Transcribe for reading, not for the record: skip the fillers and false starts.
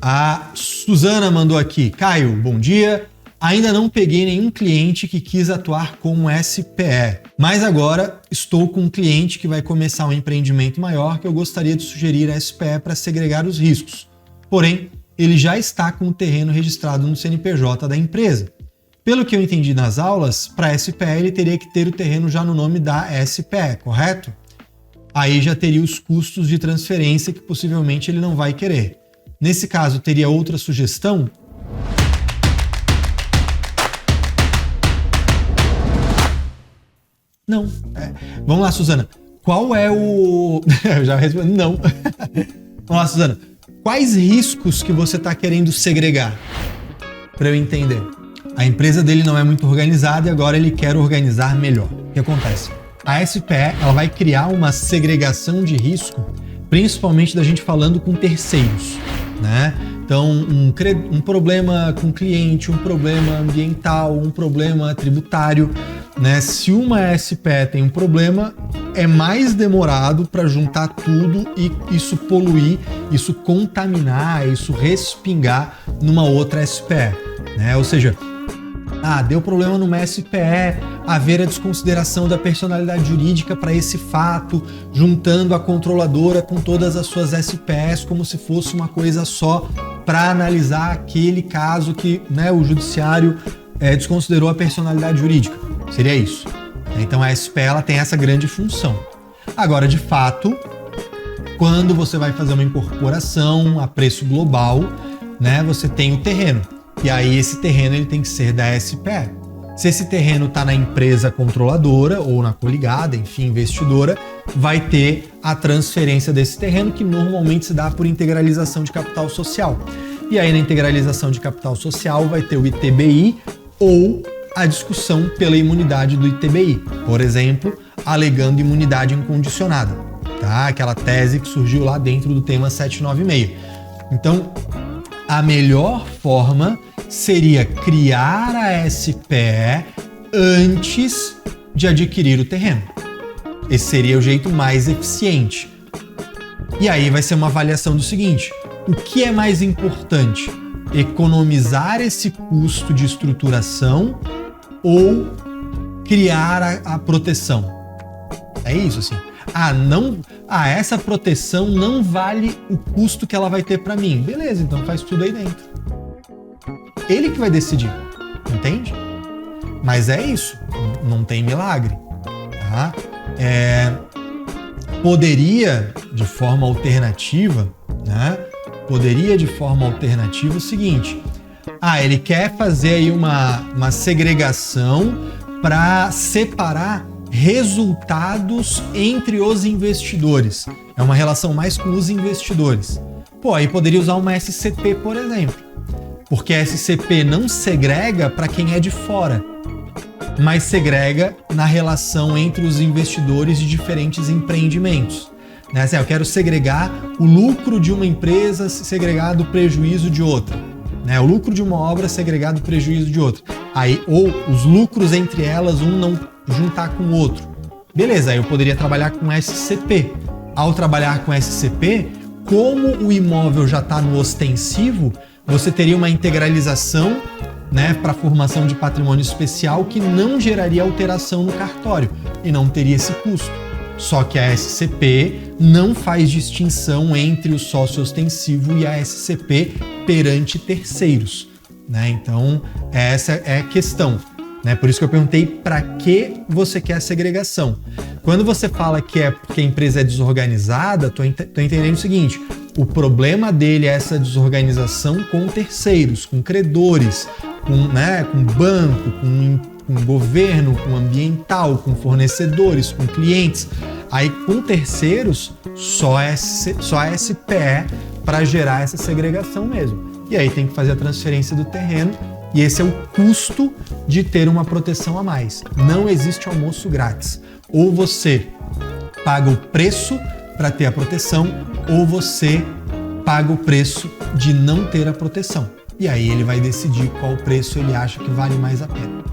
A Suzana mandou aqui. Caio, bom dia. Ainda não peguei nenhum cliente que quis atuar como SPE, mas agora estou com um cliente que vai começar um empreendimento maior que eu gostaria de sugerir a SPE para segregar os riscos. Porém, ele já está com o terreno registrado no CNPJ da empresa. Pelo que eu entendi nas aulas, para a SPE ele teria que ter o terreno já no nome da SPE, correto? Aí já teria os custos de transferência que possivelmente ele não vai querer. Nesse caso, teria outra sugestão? Não. Vamos lá, Suzana. Qual é o... Eu já respondi. Não. Vamos lá, Suzana. Quais riscos que você está querendo segregar? Para eu entender. A empresa dele não é muito organizada e agora ele quer organizar melhor. O que acontece? A SPE ela vai criar uma segregação de risco, principalmente da gente falando com terceiros, né? Então, um problema com cliente, um problema ambiental, um problema tributário, né? Se uma SPE tem um problema, é mais demorado para juntar tudo e isso poluir, isso contaminar, isso respingar numa outra SPE, né? Ou seja, deu problema numa SPE, haver a desconsideração da personalidade jurídica para esse fato, juntando a controladora com todas as suas SPEs como se fosse uma coisa só para analisar aquele caso que, né, o judiciário desconsiderou a personalidade jurídica. Seria isso. Então a SPE ela tem essa grande função. Agora, de fato, quando você vai fazer uma incorporação a preço global, né, você tem o terreno. E aí esse terreno ele tem que ser da SPE. Se esse terreno está na empresa controladora ou na coligada, enfim, investidora, vai ter a transferência desse terreno que normalmente se dá por integralização de capital social. E aí na integralização de capital social vai ter o ITBI ou a discussão pela imunidade do ITBI. Por exemplo, alegando imunidade incondicionada, tá? Aquela tese que surgiu lá dentro do tema 796. Então, a melhor forma seria criar a SPE antes de adquirir o terreno. Esse seria o jeito mais eficiente. E aí vai ser uma avaliação do seguinte: o que é mais importante? Economizar esse custo de estruturação ou criar a proteção? É isso, assim. Essa proteção não vale o custo que ela vai ter para mim. Beleza, então faz tudo aí dentro. Ele que vai decidir, entende? Mas é isso, não tem milagre, tá? Poderia, de forma alternativa, né? Poderia, de forma alternativa, o seguinte: ele quer fazer aí uma segregação para separar resultados entre os investidores. É uma relação mais com os investidores. Aí poderia usar uma SCP, por exemplo. Porque a SCP não segrega para quem é de fora, mas segrega na relação entre os investidores de diferentes empreendimentos. Né? Assim, eu quero segregar o lucro de uma empresa segregado do prejuízo de outra. Né? O lucro de uma obra segregado do prejuízo de outra. Ou os lucros entre elas, um não juntar com o outro. Beleza, aí eu poderia trabalhar com SCP. Ao trabalhar com SCP, como o imóvel já está no ostensivo, você teria uma integralização, né, para formação de patrimônio especial que não geraria alteração no cartório e não teria esse custo. Só que a SCP não faz distinção entre o sócio ostensivo e a SCP perante terceiros, né? Então, essa é a questão, né? Por isso que eu perguntei para que você quer a segregação. Quando você fala que é porque a empresa é desorganizada, tô entendendo o seguinte: o problema dele é essa desorganização com terceiros, com credores, com banco, com governo, com ambiental, com fornecedores, com clientes. Aí com terceiros, só a SPE para gerar essa segregação mesmo. E aí tem que fazer a transferência do terreno e esse é o custo de ter uma proteção a mais. Não existe almoço grátis. Ou você paga o preço para ter a proteção, ou você paga o preço de não ter a proteção. E aí ele vai decidir qual preço ele acha que vale mais a pena.